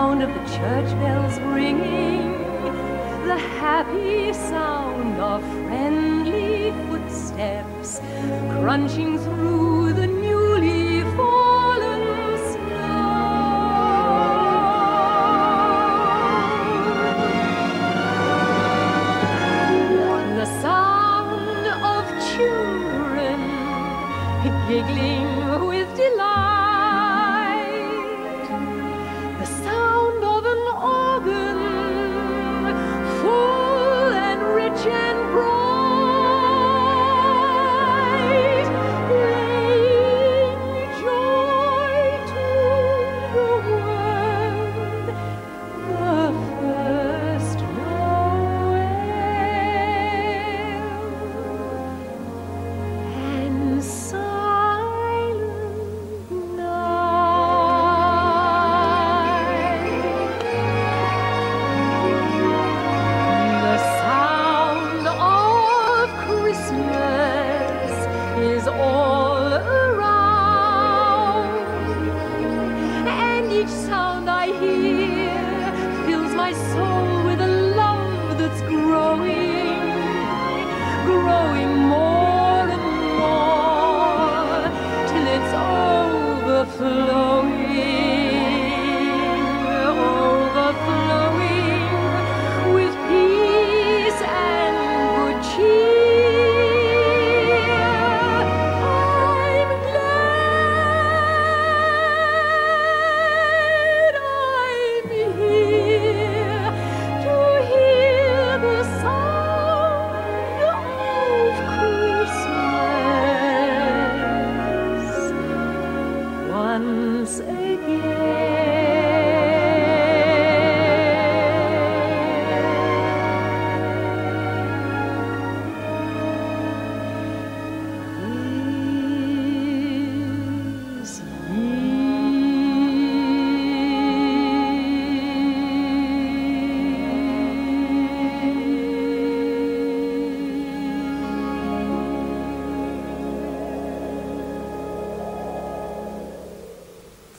sound of the church bells ringing, the happy sound of friendly footsteps crunching through the newly fallen snow. The sound of children giggling with delight, the sound of an organ full and rich and bright, bringing joy to the world, the first Noel. And growing more and more till it's overflowing with peace and good cheer. I'm glad I'm here to hear the sound of Christmas once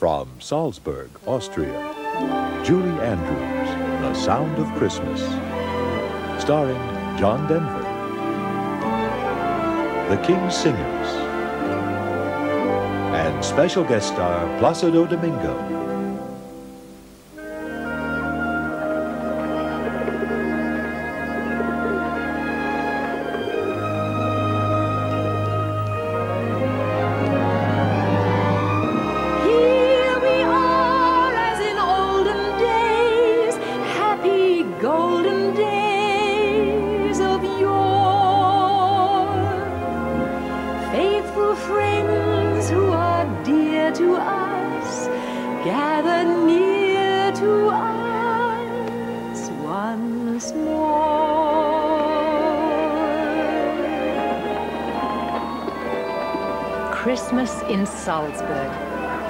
From Salzburg, Austria, Julie Andrews, The Sound of Christmas. Starring John Denver. The King's Singers. And special guest star Placido Domingo. Golden days of yore, faithful friends who are dear to us, gather near to us once more. Christmas in Salzburg.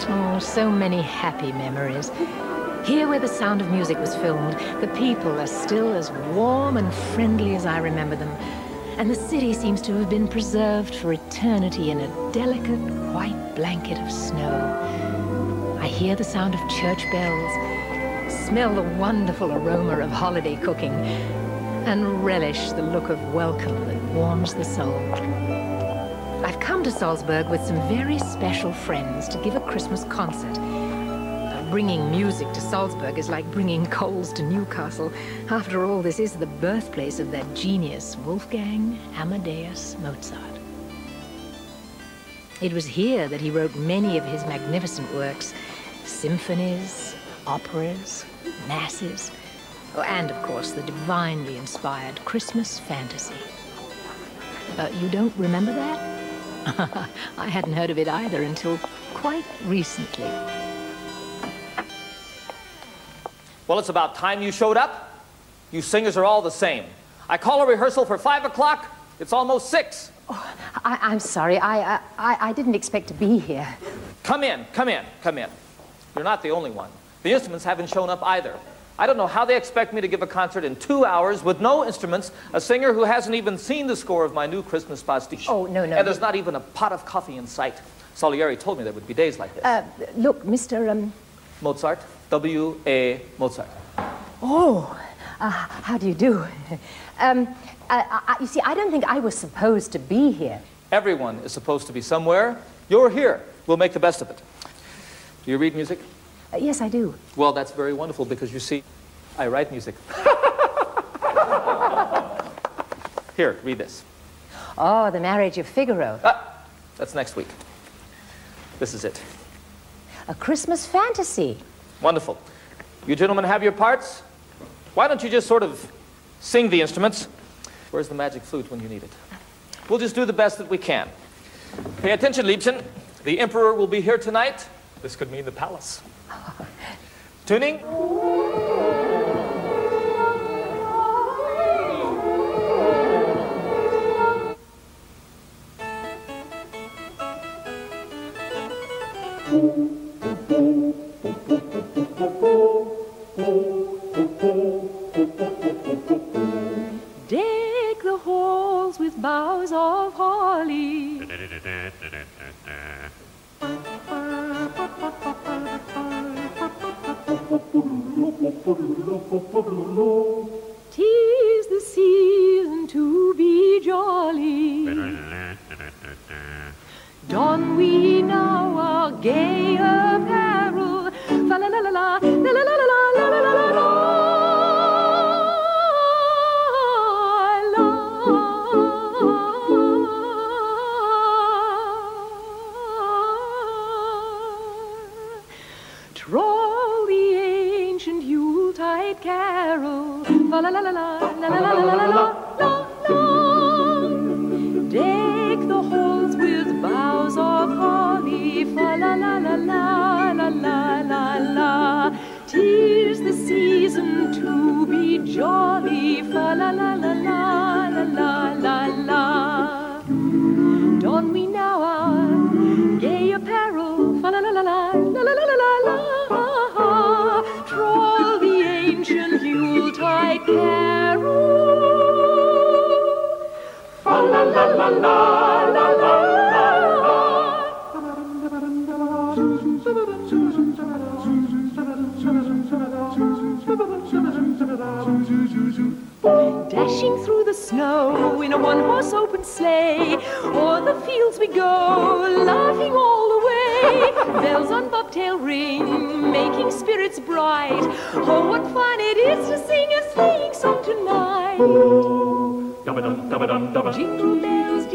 Oh, so many happy memories. Here where the Sound of Music was filmed, the people are still as warm and friendly as I remember them. And the city seems to have been preserved for eternity in a delicate white blanket of snow. I hear the sound of church bells, smell the wonderful aroma of holiday cooking, and relish the look of welcome that warms the soul. I've come to Salzburg with some very special friends to give a Christmas concert. Bringing music to Salzburg is like bringing coals to Newcastle. After all, this is the birthplace of that genius, Wolfgang Amadeus Mozart. It was here that he wrote many of his magnificent works, symphonies, operas, masses, and of course the divinely inspired Christmas fantasy. You don't remember that? I hadn't heard of it either until quite recently. Well, it's about time you showed up. You singers are all the same. I call a rehearsal for 5 o'clock. It's almost 6. Oh, I'm sorry. I didn't expect to be here. Come in, come in, come in. You're not the only one. The instruments haven't shown up either. I don't know how they expect me to give a concert in 2 hours with no instruments, a singer who hasn't even seen the score of my new Christmas pastiche. Oh, no. And there's not even a pot of coffee in sight. Salieri told me there would be days like this. Look, Mr. Mozart? W.A. Mozart. Oh, how do you do? You see, I don't think I was supposed to be here. Everyone is supposed to be somewhere. You're here. We'll make the best of it. Do you read music? Yes, I do. Well, that's very wonderful because you see, I write music. Here, read this. Oh, The Marriage of Figaro. That's next week. This is it. A Christmas fantasy. Wonderful. You gentlemen have your parts. Why don't you just sort of sing the instruments? Where's the magic flute when you need it? We'll just do the best that we can. Pay attention, Liebchen. The Emperor will be here tonight. This could mean the palace. Tuning. Deck the halls with boughs of holly. Tis the season to be jolly. Don we now our gay apparel. Fa la la la la, la la la la la la la la la. Troll the ancient Yuletide carol. Fa la la la la, la la la la la la la la. Deck the halls with boughs of holly. Fa la la la la la la la la. 'Tis the season to be jolly. Fa la la la la la la la la. Don we now our gay apparel. Fa la la la la la la la la la. Troll the ancient Yuletide carol. Fa la la la la la la. Dashing through the snow in a one-horse open sleigh, o'er the fields we go, laughing all the way. Bells on bobtail ring, making spirits bright. Oh, what fun it is to sing a sleighing song tonight. Jingle bells,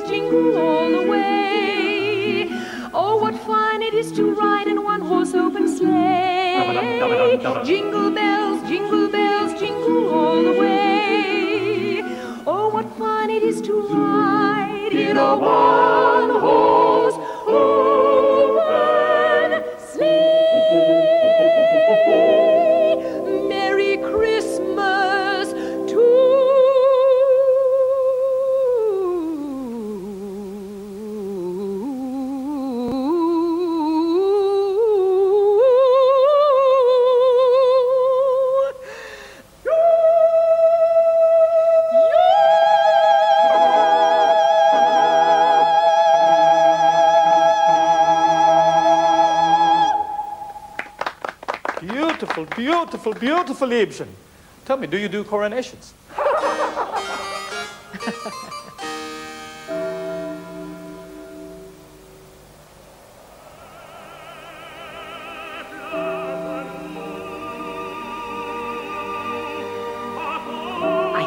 jingle all the way. Oh, what fun it is to ride in a one-horse open sleigh. Jingle bells, jingle all the way. Oh, what fun it is to ride in a one-horse open sleigh. Merry Christmas to Beautiful, beautiful Liebchen. Tell me, do you do coronations? I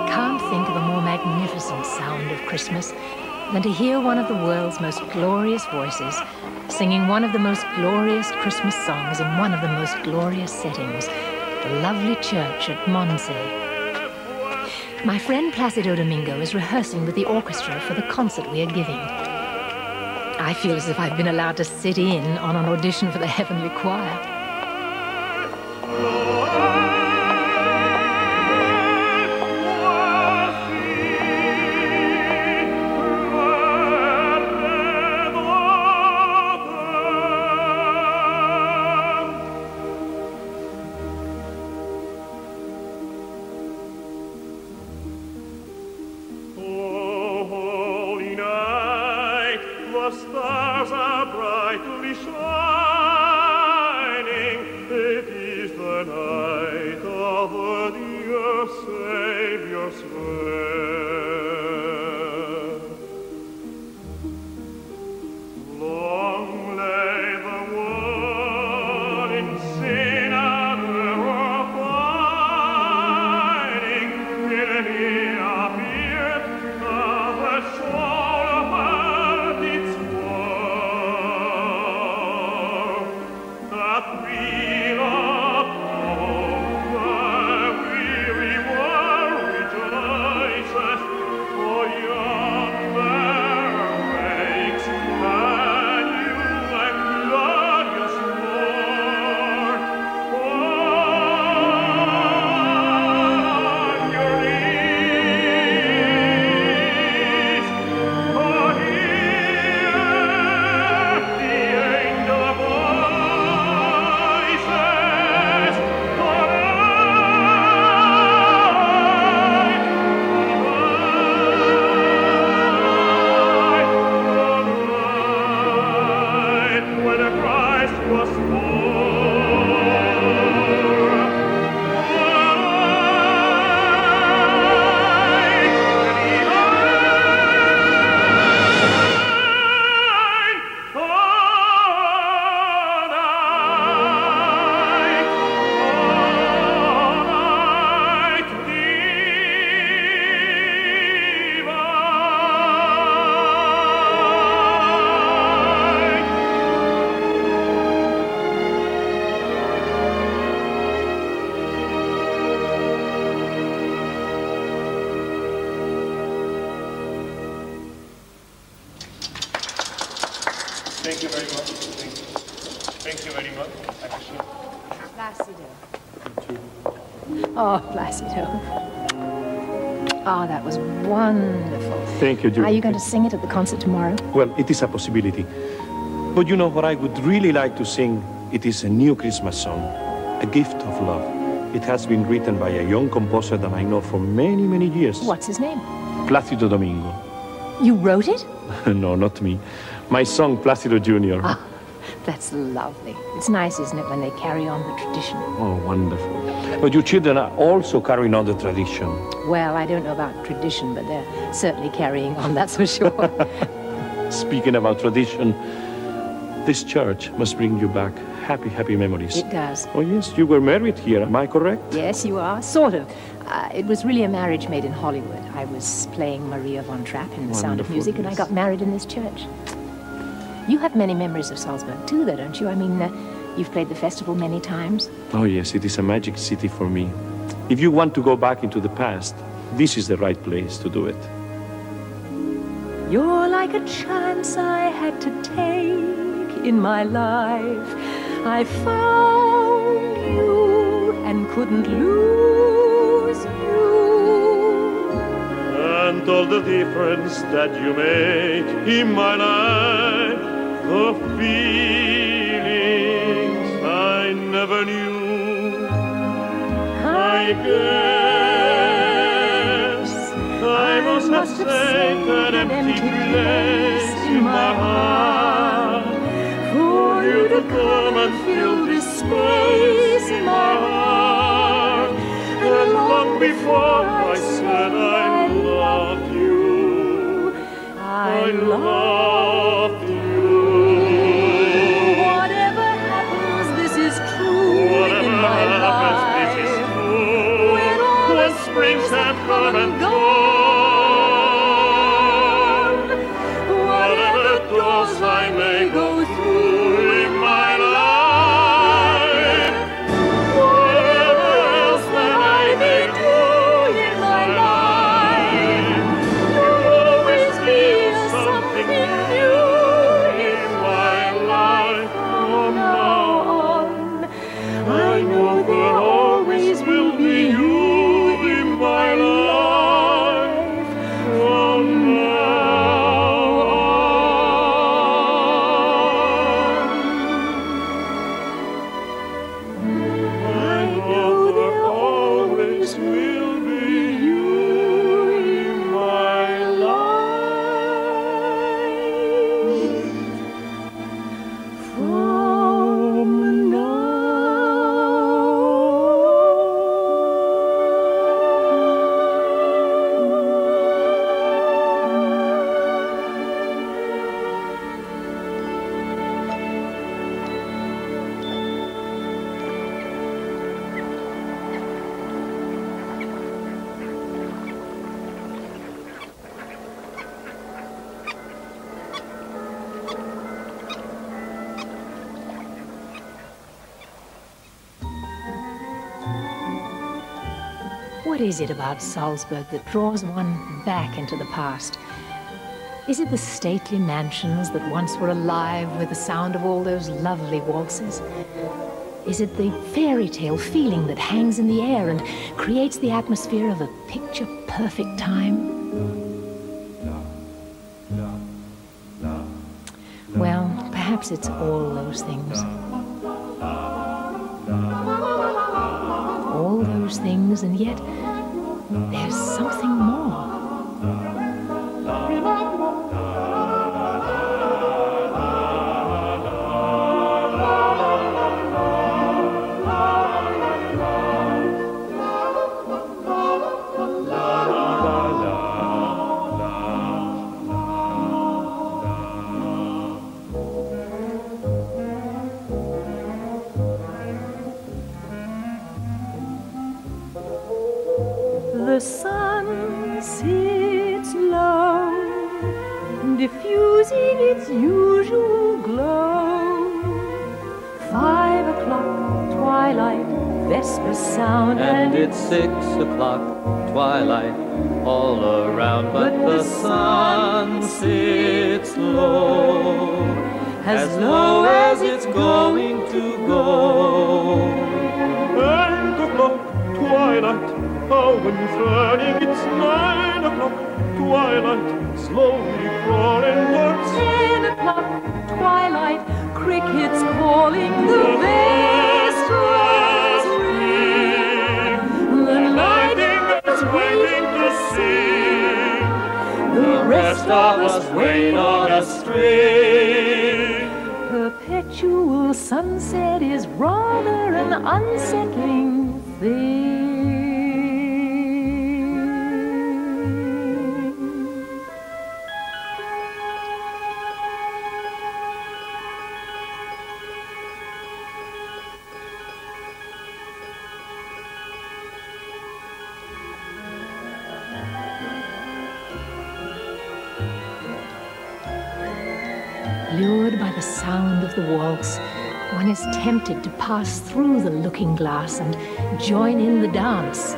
can't think of a more magnificent sound of Christmas than to hear one of the world's most glorious voices singing one of the most glorious Christmas songs in one of the most glorious settings, the lovely church at Mondsey. My friend Placido Domingo is rehearsing with the orchestra for the concert we are giving. I feel as if I've been allowed to sit in on an audition for the Heavenly Choir. The stars are brightly shining. Savior's word. Long lay the world in sin and error abiding, till he appeared, the shore of earth its world, that feel of hope, the weary world rejoices, for yonder wakes a new and glorious morn. On your knees, for hear the angel voices, for when Christ was Thank you very much. Thank you very much. Actually. Placido. Oh, Placido. Oh, that was wonderful. Thank you, Julie. Are you going to sing it at the concert tomorrow? Well, it is a possibility. But you know what I would really like to sing? It is a new Christmas song, A Gift of Love. It has been written by a young composer that I know for many, many years. What's his name? Plácido Domingo. You wrote it? No, not me. My son, Plácido Jr. Ah, that's lovely. It's nice, isn't it, when they carry on the tradition? Oh, wonderful. But your children are also carrying on the tradition. Well, I don't know about tradition, but they're certainly carrying on, that's for sure. Speaking about tradition, this church must bring you back happy, happy memories. It does. Oh, yes, you were married here, am I correct? Yes, you are. Sort of. It was really a marriage made in Hollywood. I was playing Maria von Trapp in The Sound of Wonderful, Music, and I yes. got married in this church. You have many memories of Salzburg, too, though, don't you? I mean, you've played the festival many times. Oh, yes, it is a magic city for me. If you want to go back into the past, this is the right place to do it. You're like a chance I had to take in my life. I found you and couldn't lose you. And all the difference that you make in my life, the feelings I never knew. I guess I must have saved an empty place in my heart for you to come and fill this space in my heart. And long before I said I love you, I love you. Whatever happens, this is true in my life. This is true. When all When the springs have come and gone, whatever doors I may go through in my life, whatever else that I may do in my life, you'll always be something new in my life from now on. I know there always will be you in my life. What is it about Salzburg that draws one back into the past? Is it the stately mansions that once were alive with the sound of all those lovely waltzes? Is it the fairy tale feeling that hangs in the air and creates the atmosphere of a picture-perfect time? Well, perhaps it's all those things. All those things, and yet there's something more. The sun sits low, diffusing its usual glow. 5 o'clock, twilight, vespers sound, And it's 6 o'clock, twilight all around, but the sun sits low, as low as it's going to go. 8 o'clock, twilight, how concerning, it's 9 o'clock, twilight, slowly crawling towards 10 o'clock, twilight, crickets calling, the vespers ring. The nightingale's waiting to sing, the rest of us wait on a string. Perpetual sunset is rather an unsettling thing. Lured by the sound of the waltz, one is tempted to pass through the looking glass and join in the dance.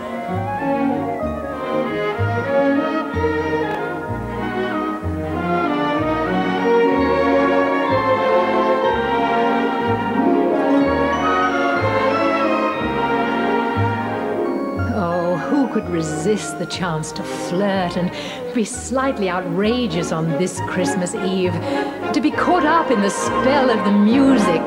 Oh, who could resist the chance to flirt and be slightly outrageous on this Christmas Eve, to be caught up in the spell of the music?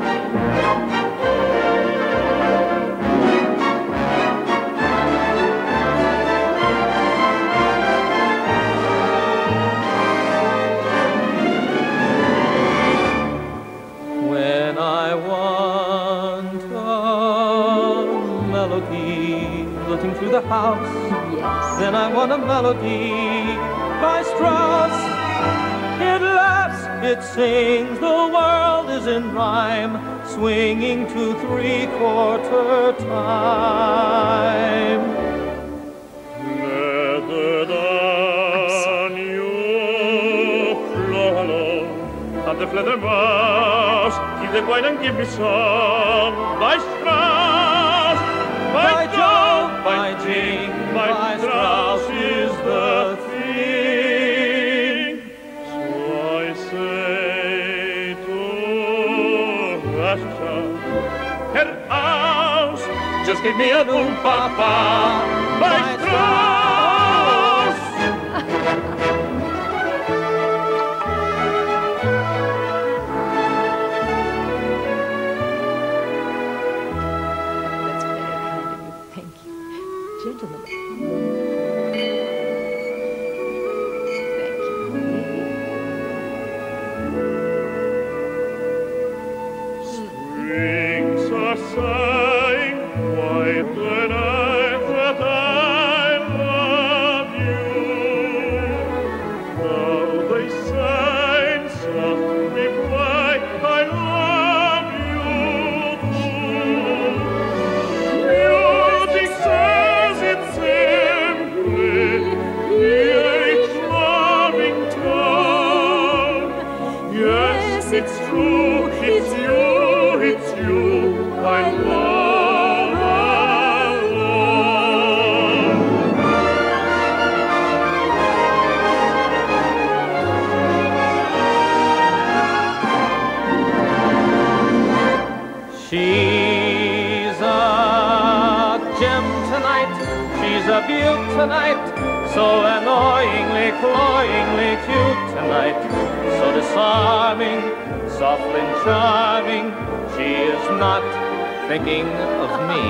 When I want a melody flitting through the house, Yes. then I want a melody by Strauss. It laughs, it sings, the world is in rhyme, swinging to 3/4 time. Better than you, Lolo, and the Fledermaus, give the wine and give me some. By Strauss, By Jove, by Jing, by Strauss is the thing. So I say to Russia, Herr Aus, Just give me a boom papa by Strauss. That's very kind of you. Thank you. Gentlemen. Thank you. Strings are sighing, white the night that I of you tonight, so annoyingly, cloyingly cute tonight, so disarming, soft and charming, she is not thinking of me.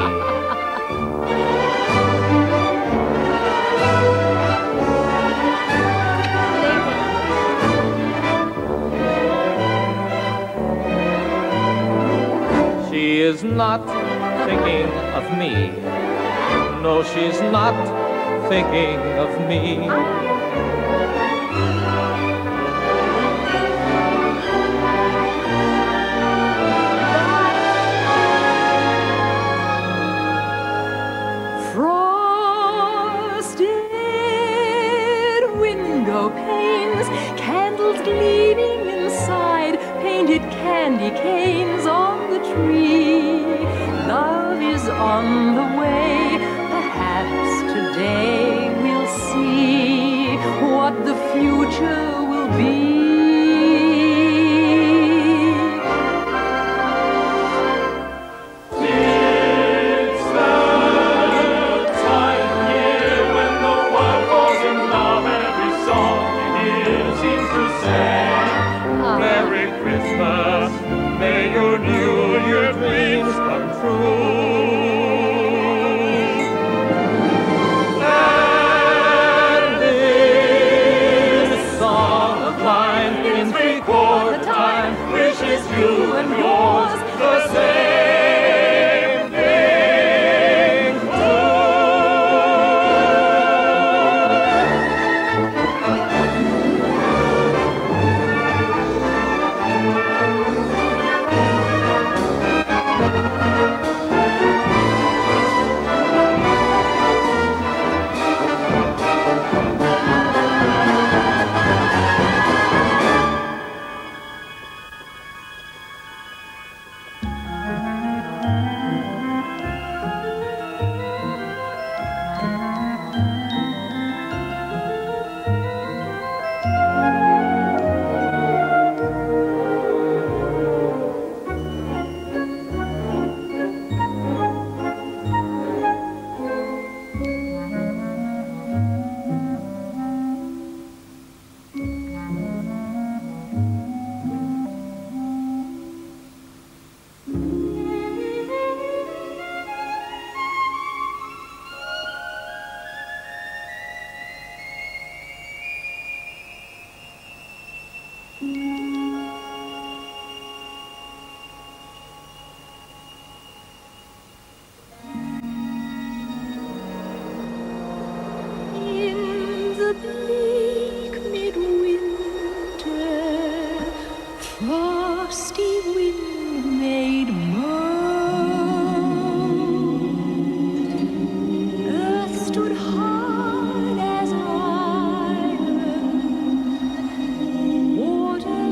She is not thinking of me. No, she's not thinking of me. Frosted window panes, candles gleaming inside, painted candy canes on the tree. Love is on the way, perhaps today we'll see what the future will be. It's the time of year when the world falls in love, and every song you hear seems to say, Merry Christmas, may your New Year dreams come true. And this song of mine, in 3/4 time, wishes you and yours the same thing too. In the bleak midwinter, frosty wind made moan. Earth stood hard as iron, water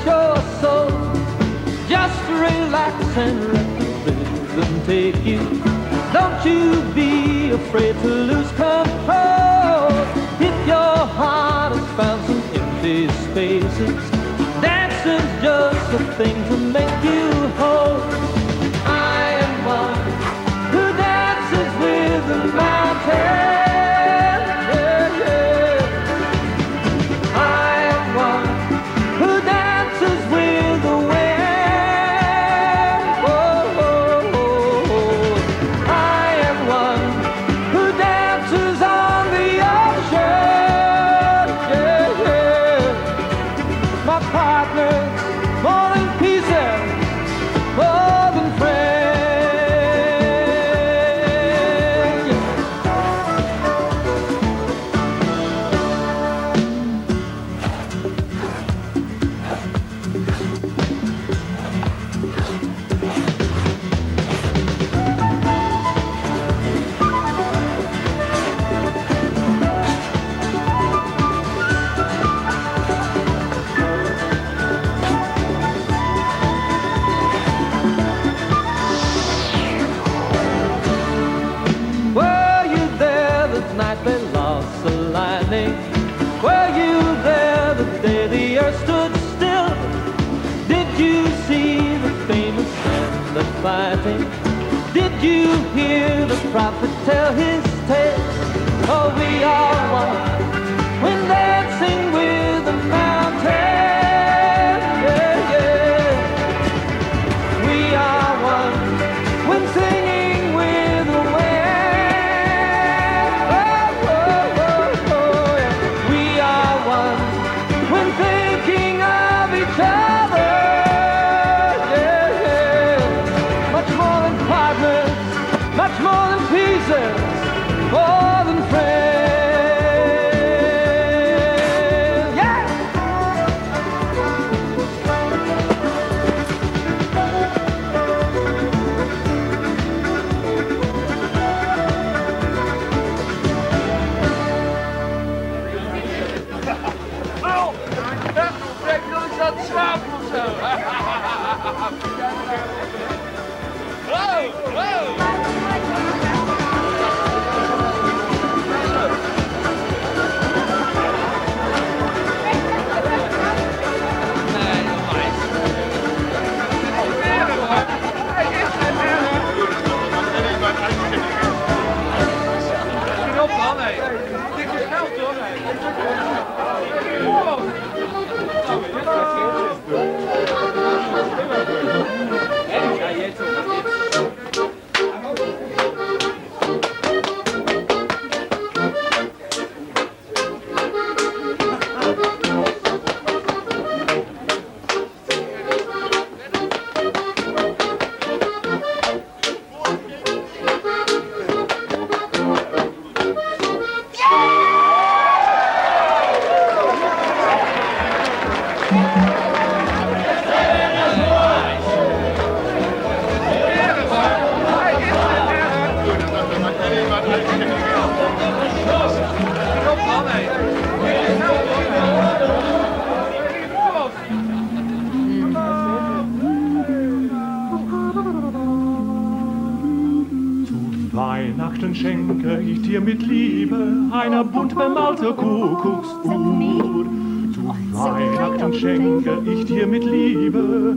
your soul. Just relax and let the rhythm take you. Don't you be afraid to lose control. If your heart has found some empty spaces, dancing's just the thing to make you whole. I am one who dances with the mountain. Yeah, yeah. I am one who dances with the wind. Oh, oh, oh, oh. I am one who dances on the ocean. Yeah, yeah. My partner's more than pieces, more than friends. Were you there the night they lost the lightning? Were you there the day the earth stood still? Did you see the famous and the fighting? Did you hear the prophet tell his tale? Oh, we are one when dancing with the mountain. Yeah, yeah. We are one when singing with the wind. Oh, oh, oh, oh, yeah. We are one when thinking of each other. Yeah, yeah. Much more than partners, much more than pieces, more than friends. Yeah. Oh, dat trekt jullie zat slapen of zo. Oh, oh. Nee, nog maar. Kom op dan, hé. Tik je snel door, hé. Weihnachten schenke ich dir mit Liebe eine bunt bemalte Kuckucksuhr. Zu Weihnachten schenke ich dir mit Liebe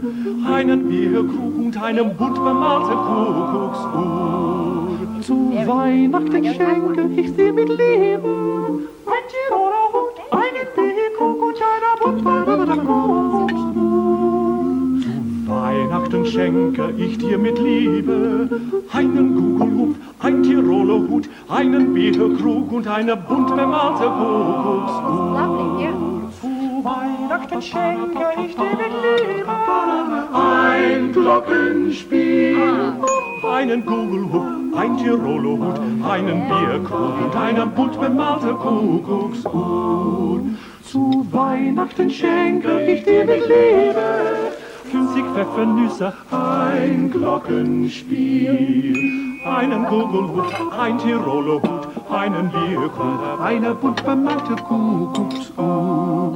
einen Bierkrug und eine bunt bemalte Kuckucksuhr. Zu Weihnachten schenke ich dir mit Liebe ein Tiroler Hut, einen Bierkrug und eine bunt bemalte Kuckucksuhr. Zu Weihnachten schenke ich dir mit Liebe einen Gugelhupf, ein Tiroler Hut, einen Bierkrug und eine bunt bemalte Kuckucksuhr. Zu Weihnachten schenke ich dir mit Liebe ein Glockenspiel, einen Gugelhupf, ein Tiroler Hut, einen Bierkrug und eine bunt bemalte Kuckucksuhr. Zu Weihnachten schenke ich dir mit Liebe 50 Pfeffernüsse, ein Glockenspiel, einen Gugelhut, ein Tiroler Hut, einen Bierkrug, eine bunt bemalte Kuckucksuhr.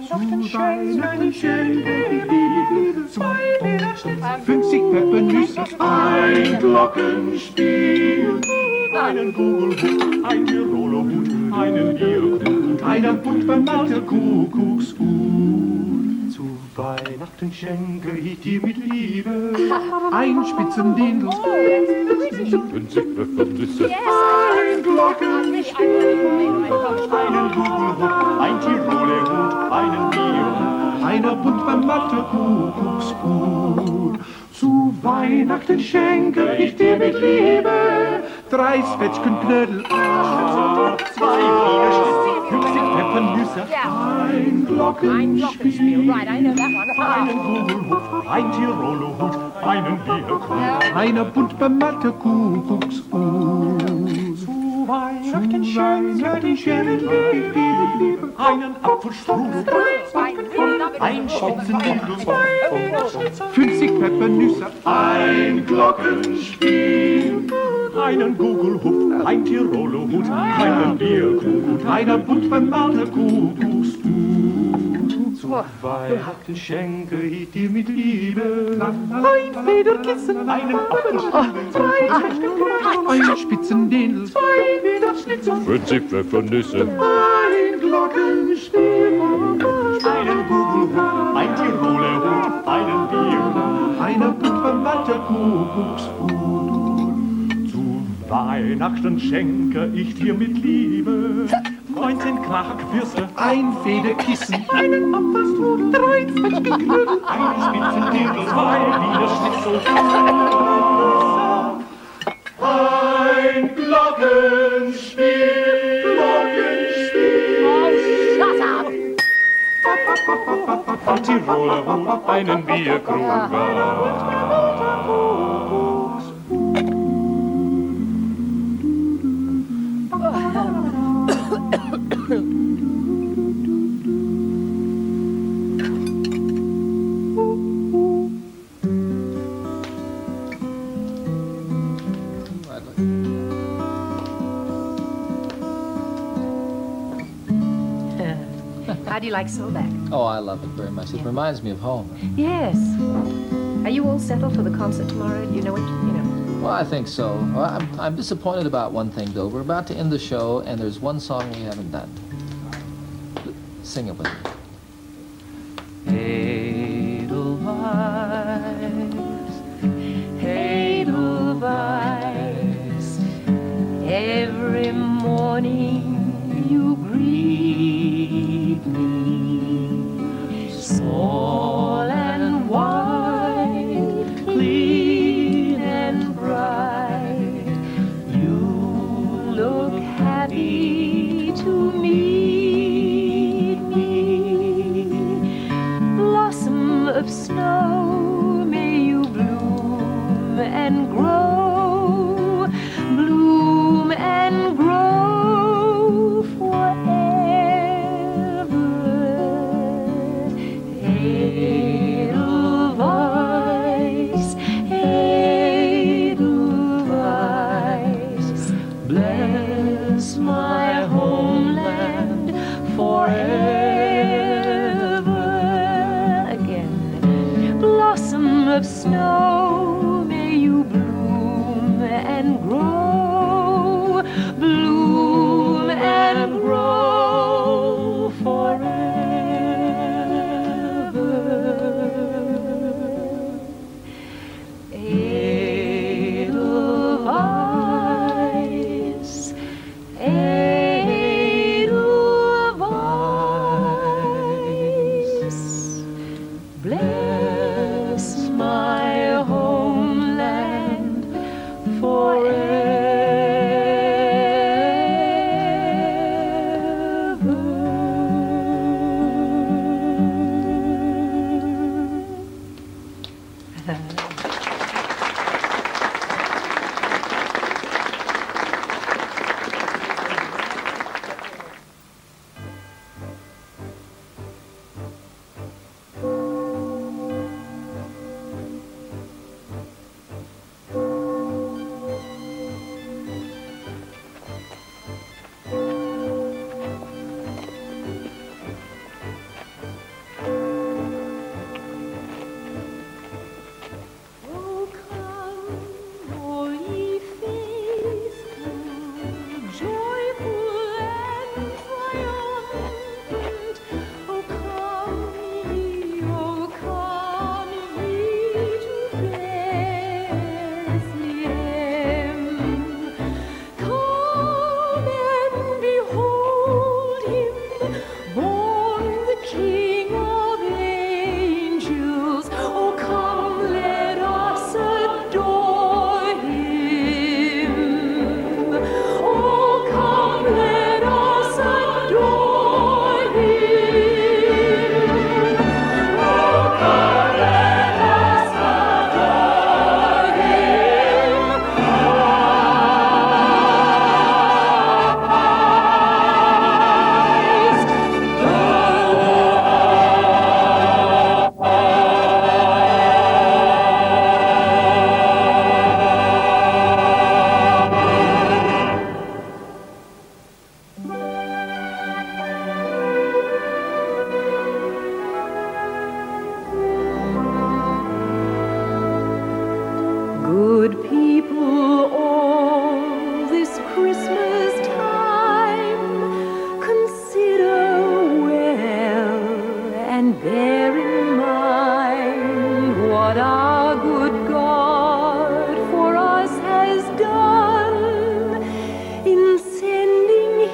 Zu Weihnachten schenke ich Liebe, 50 Pfeffernüsse, ein Glockenspiel, einen Gugelhut, ein Tiroler Hut, einen Bierkrug, einen bunt bemalter Kuckucksuhr. Zu Weihnachten schenke ich dir mit Liebe ein Spitzendindel, 50 Pfeffernüsse, ein Glockenspiel, einen Gugelhut, ein Tiroler Hut, einen Bierkrug, einer bunt bemalter Kuckucksuhr. Zu Weihnachten schenke ich dir mit Liebe 3 Zwetschgenknödel, 2 Wiener Schnitzel, 50 Pfeffernüsse, ein Glockenspiel, einen Gugelhut, ein Tiroler Hut, einen Bierkrug, eine bunt bemalte Kuckucksuhr. Zu Weihnachten schenke ich dir mit Liebe einen Apfelstrudel, ein Spitzendindel, 50 Pfeffernüsse, ein Glockenspiel, einen Gugelhut, ein Tiroler Hut, einen Bierkrug, einer bunt bemalte Kuckucksuhr. Zu Weihnachten schenke ich dir mit Liebe ein Federkissen, einen Apfelstrudel, einen Spitzendindel, 2 Wiener Schnitzel, 50 Pfeffernüsse, ein Glockenspiel, einen Gugelhut, ein Tiroler Hut, einen Bierkrug, eine bunt bemalte Kuckucksuhr. Zu Weihnachten schenke ich dir mit Liebe 19 Quarkwürste, ein Federkissen, einen Apfelstrudel, 3 Zwetschgenknödel, einen Spitzendindel, 2 Wiener Schnitzel, ein Glockenspiel, ein Tiroler Hut, einen Bierkrug. How do you like Solbach? Oh, I love it very much. It reminds me of home. Yes. Are you all settled for the concert tomorrow? Do you know what, you know? Well, I think so. Well, I'm disappointed about one thing, though. We're about to end the show, and there's one song we haven't done. Sing it with me. Edelweiss, every morning you greet me, small and white, clean and bright, you look happy to meet me. bear in mind what our good God for us has done in sending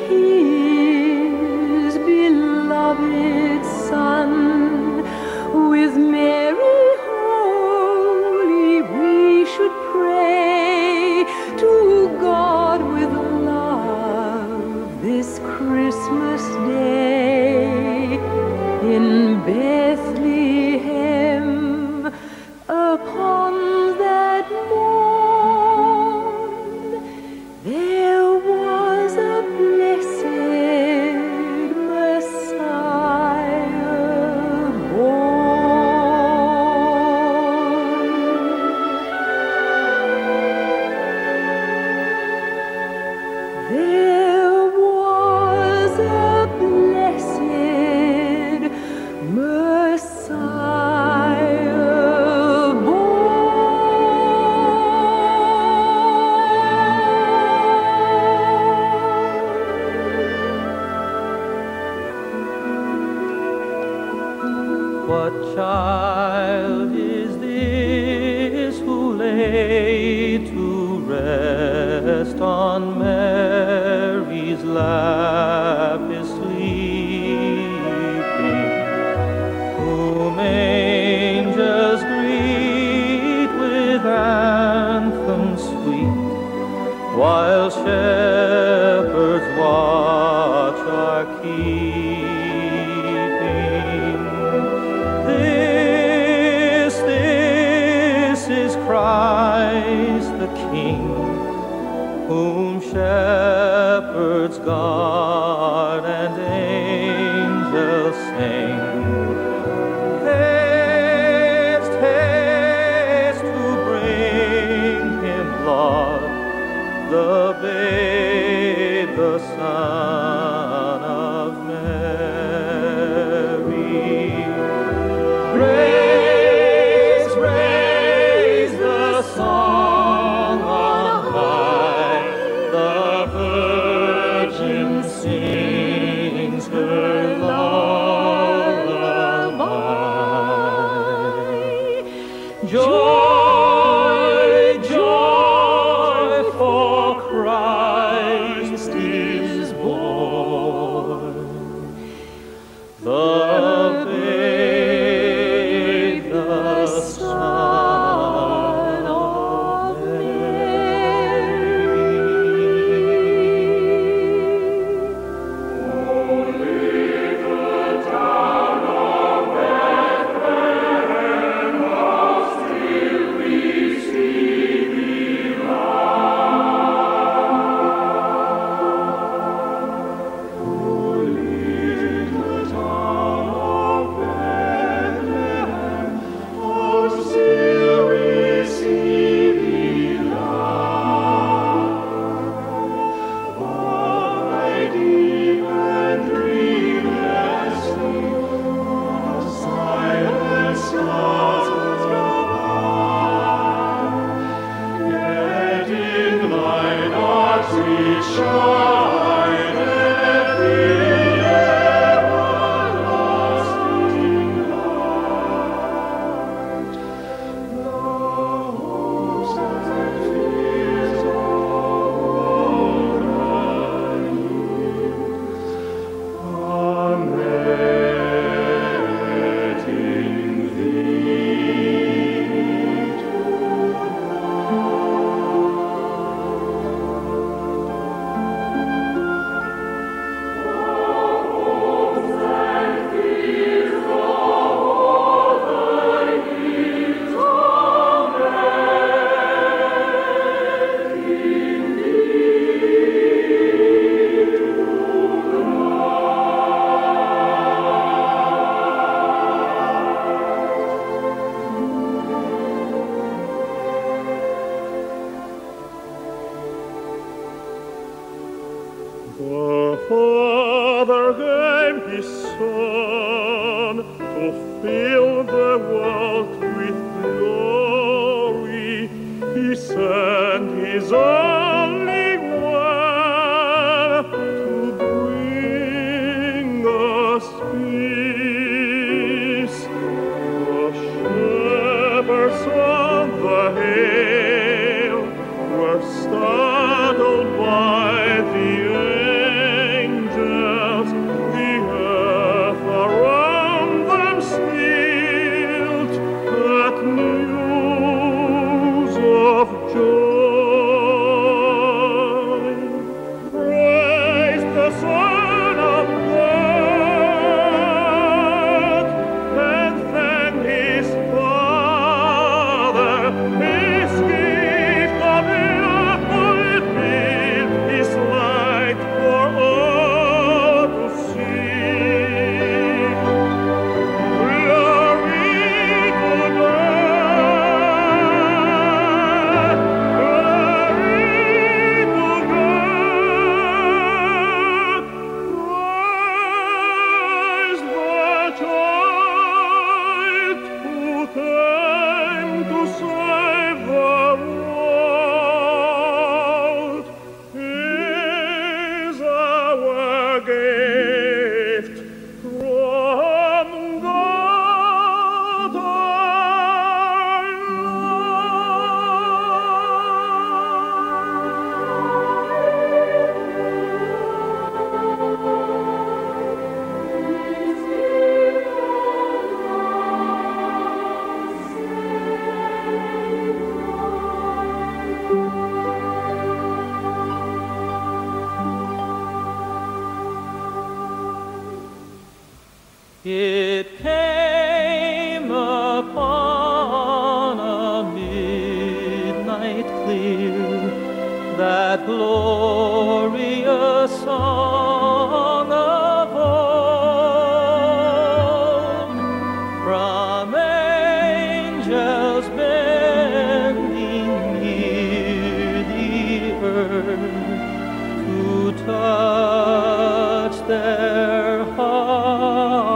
His beloved Son. With Mary holy we should pray to God with love this Christmas day. In Bethlehem, upon that morn, there was a blessed Messiah born. There was a blessed Messiah born. What child is this who lay to rest on Mary's lap is sleeping, whom angels greet with anthems sweet, while shepherds watch are keeping? This is Christ the King, whom shepherds guard and angels sing. Haste, haste to bring Him, Lord, the babe, the Son of Mary. Praise, praise the song on high. The Virgin sings her lullaby. Joy, joy, for Christ is born. The babe, the Son of Mary. It came upon a midnight clear, that glorious song of old, from angels bending near the earth to touch their hearts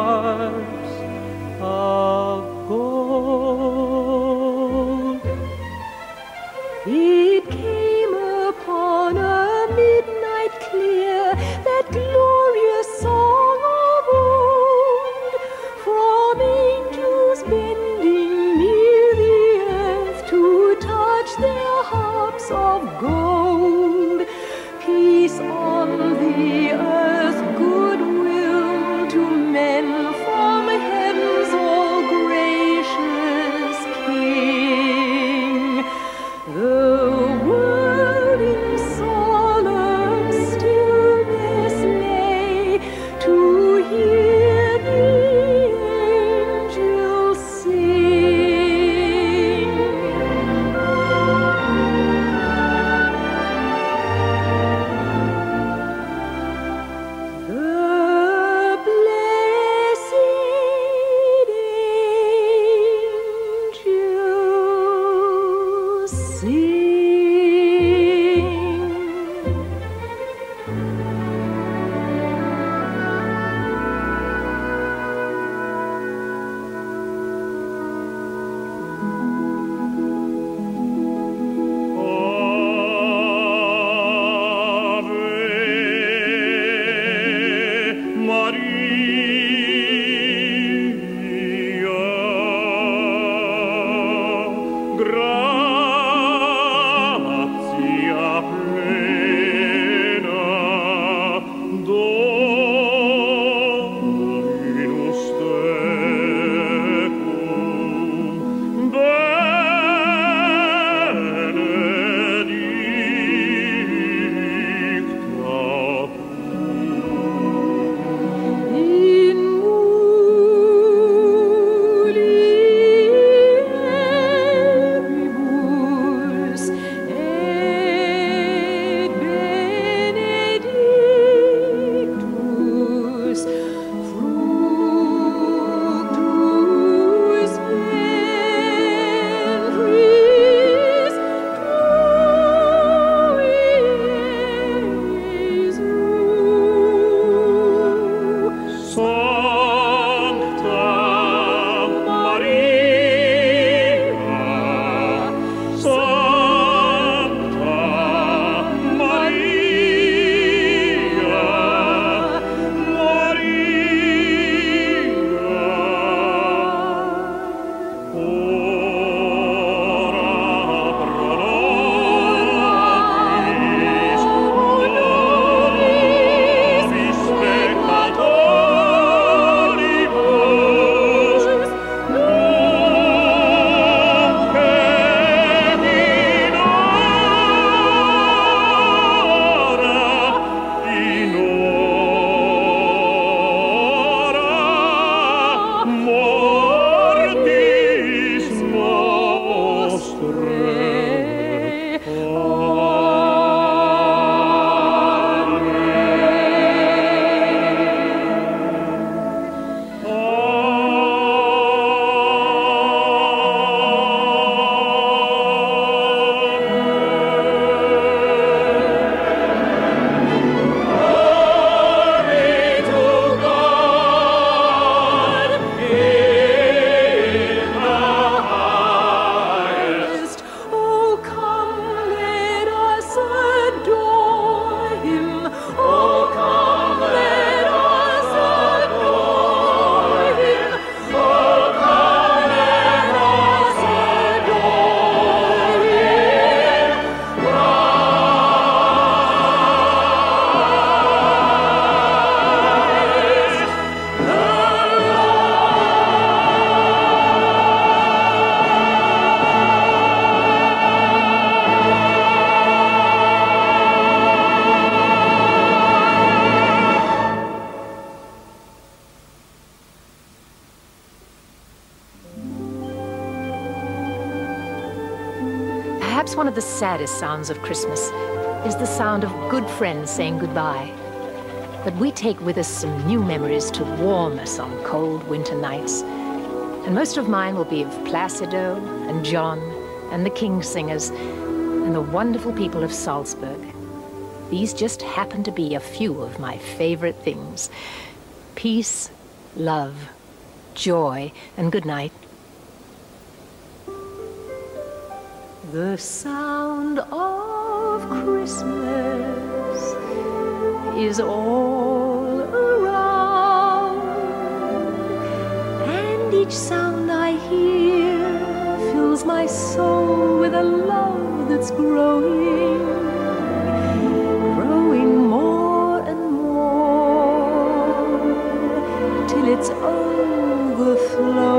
Perhaps one of the saddest sounds of Christmas is the sound of good friends saying goodbye. But we take with us some new memories to warm us on cold winter nights. And most of mine will be of Placido and John and the Kingsingers and the wonderful people of Salzburg. These just happen to be a few of my favorite things. Peace, love, joy, and good night. The sound of Christmas is all around, and each sound I hear fills my soul with a love that's growing more and more till it's overflowing.